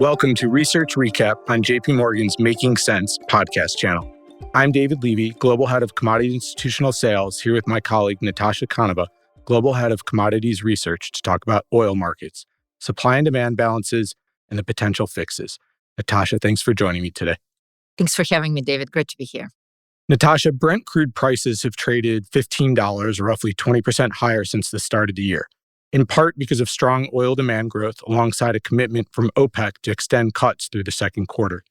Welcome to Research Recap on JP Morgan's Making Sense podcast channel. I'm David Levi, Global Head of Commodities Institutional Sales, here with my colleague Natasha Kaneva, Global Head of Commodities Research, to talk about oil markets, supply and demand balances, and the potential fixes. Natasha, thanks for joining me today. Thanks for having me, David. Great to be here. Natasha, Brent Crude prices have traded $15, or roughly 20% higher since the start of the year, in part because of strong oil demand growth alongside a commitment from OPEC to extend cuts through the second quarter.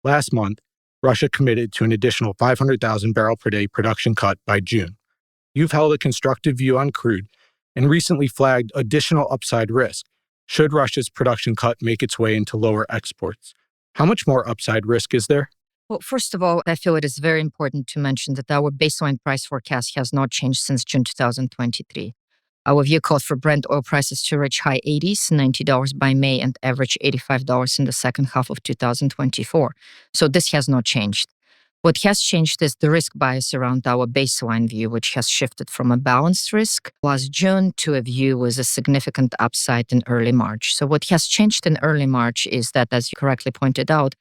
Last month, Russia committed to an additional 500,000 barrel per day production cut by June. You've held a constructive view on crude and recently flagged additional upside risk should Russia's production cut make its way into lower exports. How much more upside risk is there? Well, first of all, I feel it is very important to mention that our baseline price forecast has not changed since June 2023. Our view called for Brent oil prices to reach high 80s, $90 by May, and average $85 in the second half of 2024. So this has not changed. What has changed is the risk bias around our baseline view, which has shifted from a balanced risk last June to a view with a significant upside in early March. So what has changed in early March is that, as you correctly pointed out,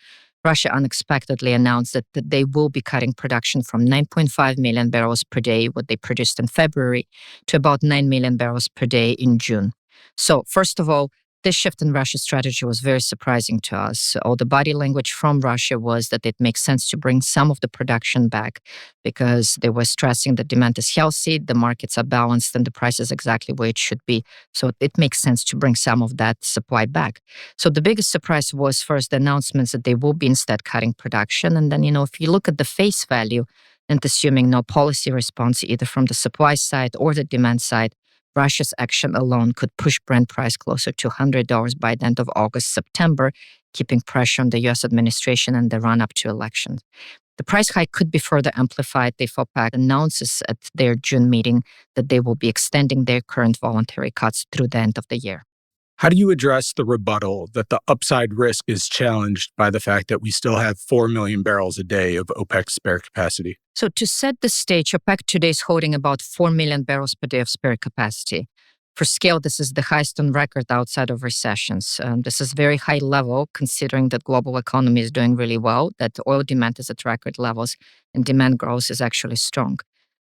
Russia unexpectedly announced that they will be cutting production from 9.5 million barrels per day, what they produced in February, to about 9 million barrels per day in June. So, first of all, this shift in Russia's strategy was very surprising to us. All the body language from Russia was that it makes sense to bring some of the production back because they were stressing that demand is healthy, the markets are balanced, and the price is exactly where it should be. So it makes sense to bring some of that supply back. So the biggest surprise was first the announcements that they will be instead cutting production. And then, if you look at the face value and assuming no policy response either from the supply side or the demand side, Russia's action alone could push Brent price closer to $100 by the end of August, September, keeping pressure on the U.S. administration and the run-up to elections. The price hike could be further amplified if OPEC announces at their June meeting that they will be extending their current voluntary cuts through the end of the year. How do you address the rebuttal that the upside risk is challenged by the fact that we still have 4 million barrels a day of OPEC spare capacity? So to set the stage, OPEC today is holding about 4 million barrels per day of spare capacity. For scale, this is the highest on record outside of recessions. This is very high level considering that global economy is doing really well, that oil demand is at record levels, and demand growth is actually strong.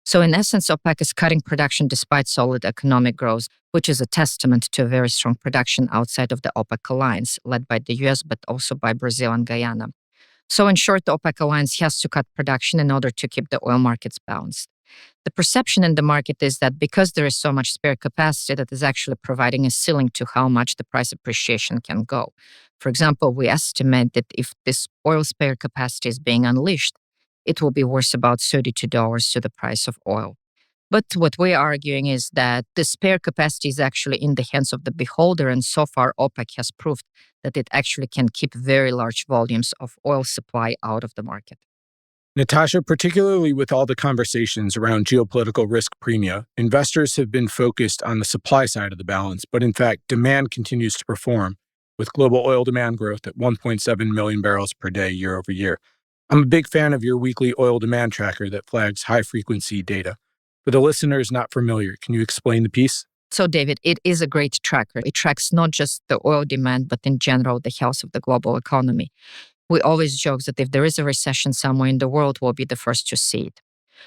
So in essence, OPEC is cutting production despite solid economic growth, which is a testament to a very strong production outside of the OPEC alliance, led by the US, but also by Brazil and Guyana. So in short, the OPEC alliance has to cut production in order to keep the oil markets balanced. The perception in the market is that because there is so much spare capacity, that is actually providing a ceiling to how much the price appreciation can go. For example, we estimate that if this oil spare capacity is being unleashed, it will be worth about $32 to the price of oil. But what we're arguing is that the spare capacity is actually in the hands of the beholder, and so far OPEC has proved that it actually can keep very large volumes of oil supply out of the market. Natasha, particularly with all the conversations around geopolitical risk premia, investors have been focused on the supply side of the balance, but in fact, demand continues to perform, with global oil demand growth at 1.7 million barrels per day year over year. I'm a big fan of your weekly oil demand tracker that flags high-frequency data. For the listeners not familiar, can you explain the piece? So, David, it is a great tracker. It tracks not just the oil demand, but in general, the health of the global economy. We always joke that if there is a recession somewhere in the world, we'll be the first to see it.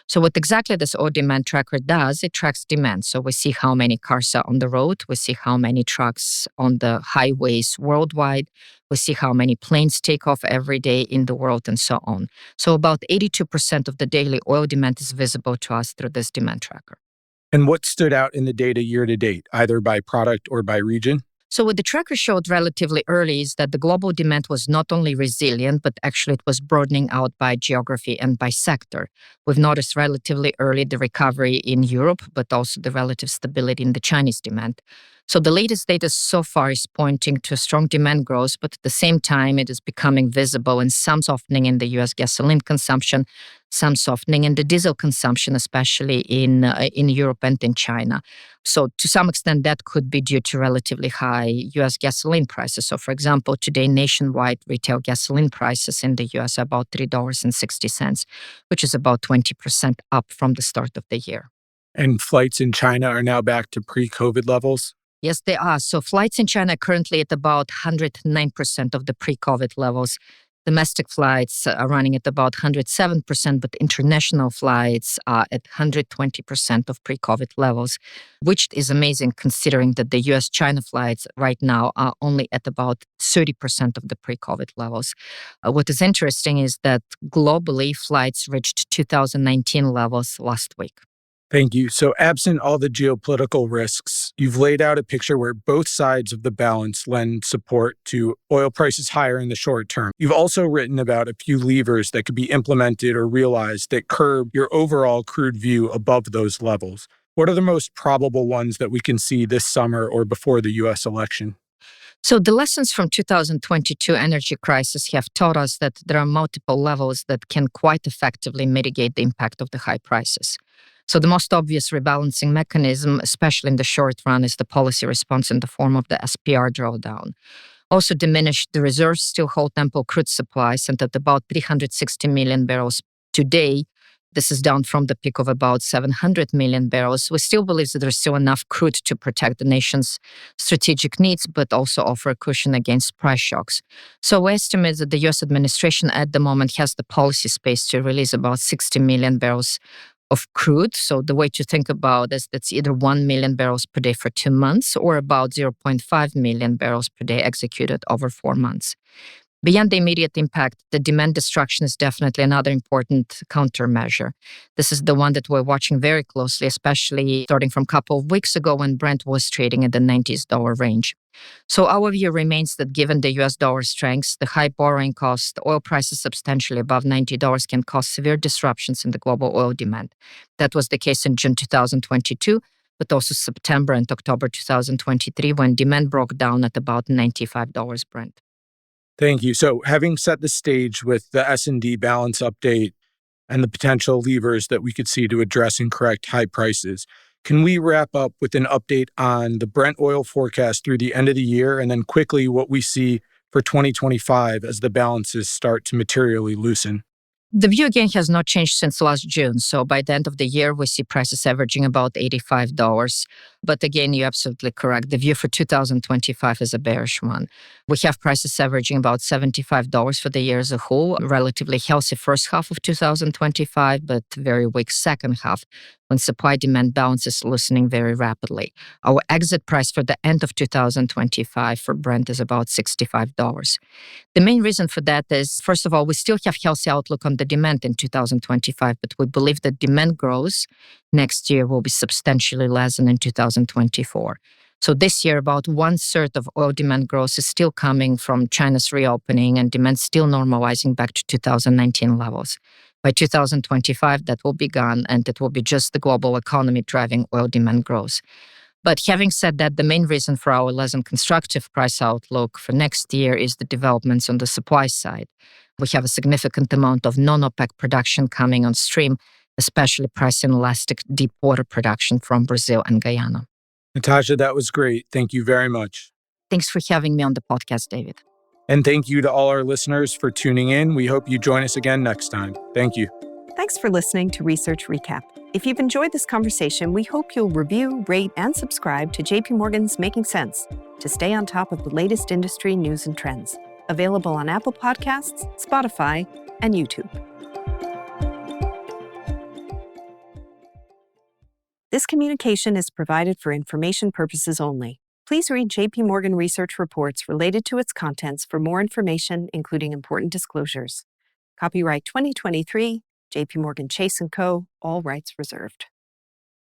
So what exactly this oil demand tracker does, it tracks demand. So we see how many cars are on the road. We see how many trucks on the highways worldwide. We see how many planes take off every day in the world and so on. So about 82% of the daily oil demand is visible to us through this demand tracker. And what stood out in the data year to date, either by product or by region? So what the tracker showed relatively early is that the global demand was not only resilient, but actually it was broadening out by geography and by sector. We've noticed relatively early the recovery in Europe, but also the relative stability in the Chinese demand. So the latest data so far is pointing to strong demand growth, but at the same time, it is becoming visible in some softening in the U.S. gasoline consumption, some softening in the diesel consumption, especially in Europe and in China. So to some extent, that could be due to relatively high U.S. gasoline prices. So for example, today, nationwide retail gasoline prices in the U.S. are about $3.60, which is about 20% up from the start of the year. And flights in China are now back to pre-COVID levels? Yes, they are. So flights in China are currently at about 109% of the pre-COVID levels. Domestic flights are running at about 107%, but international flights are at 120% of pre-COVID levels, which is amazing considering that the US-China flights right now are only at about 30% of the pre-COVID levels. What is interesting is that globally, flights reached 2019 levels last week. Thank you. So, absent all the geopolitical risks, you've laid out a picture where both sides of the balance lend support to oil prices higher in the short term. You've also written about a few levers that could be implemented or realized that curb your overall crude view above those levels. What are the most probable ones that we can see this summer or before the US election? So the lessons from 2022 energy crisis have taught us that there are multiple levels that can quite effectively mitigate the impact of the high prices. So the most obvious rebalancing mechanism, especially in the short run, is the policy response in the form of the SPR drawdown. Also diminished the reserves still hold ample crude supplies and at about 360 million barrels today. This is down from the peak of about 700 million barrels. We still believe that there's still enough crude to protect the nation's strategic needs, but also offer a cushion against price shocks. So we estimate that the US administration at the moment has the policy space to release about 60 million barrels of crude. So the way to think about this, that's either 1 million barrels per day for 2 months or about 0.5 million barrels per day executed over 4 months. Beyond the immediate impact, the demand destruction is definitely another important countermeasure. This is the one that we're watching very closely, especially starting from a couple of weeks ago when Brent was trading at the $90 range. So our view remains that given the US dollar strength, the high borrowing cost, oil prices substantially above $90 can cause severe disruptions in the global oil demand. That was the case in June 2022, but also September and October 2023 when demand broke down at about $95 Brent. Thank you. So, having set the stage with the S&D balance update and the potential levers that we could see to address and correct high prices, can we wrap up with an update on the Brent oil forecast through the end of the year and then quickly what we see for 2025 as the balances start to materially loosen? The view again has not changed since last June. So by the end of the year, we see prices averaging about $85. But again, you're absolutely correct. The view for 2025 is a bearish one. We have prices averaging about $75 for the year as a whole, a relatively healthy first half of 2025, but very weak second half when supply-demand balance is loosening very rapidly. Our exit price for the end of 2025 for Brent is about $65. The main reason for that is, first of all, we still have healthy outlook on the demand in 2025, but we believe that demand growth next year will be substantially less than in 2024. So this year, about 1/3 of oil demand growth is still coming from China's reopening and demand still normalizing back to 2019 levels. By 2025, that will be gone, and it will be just the global economy driving oil demand growth. But having said that, the main reason for our less than constructive price outlook for next year is the developments on the supply side. We have a significant amount of non-OPEC production coming on stream, especially price-inelastic deep water production from Brazil and Guyana. Natasha, that was great. Thank you very much. Thanks for having me on the podcast, David. And thank you to all our listeners for tuning in. We hope you join us again next time. Thank you. Thanks for listening to Research Recap. If you've enjoyed this conversation, we hope you'll review, rate, and subscribe to JP Morgan's Making Sense to stay on top of the latest industry news and trends. Available on Apple Podcasts, Spotify, and YouTube. This communication is provided for information purposes only. Please read JP Morgan research reports related to its contents for more information, including important disclosures. Copyright 2023, JP Morgan Chase & Co., all rights reserved.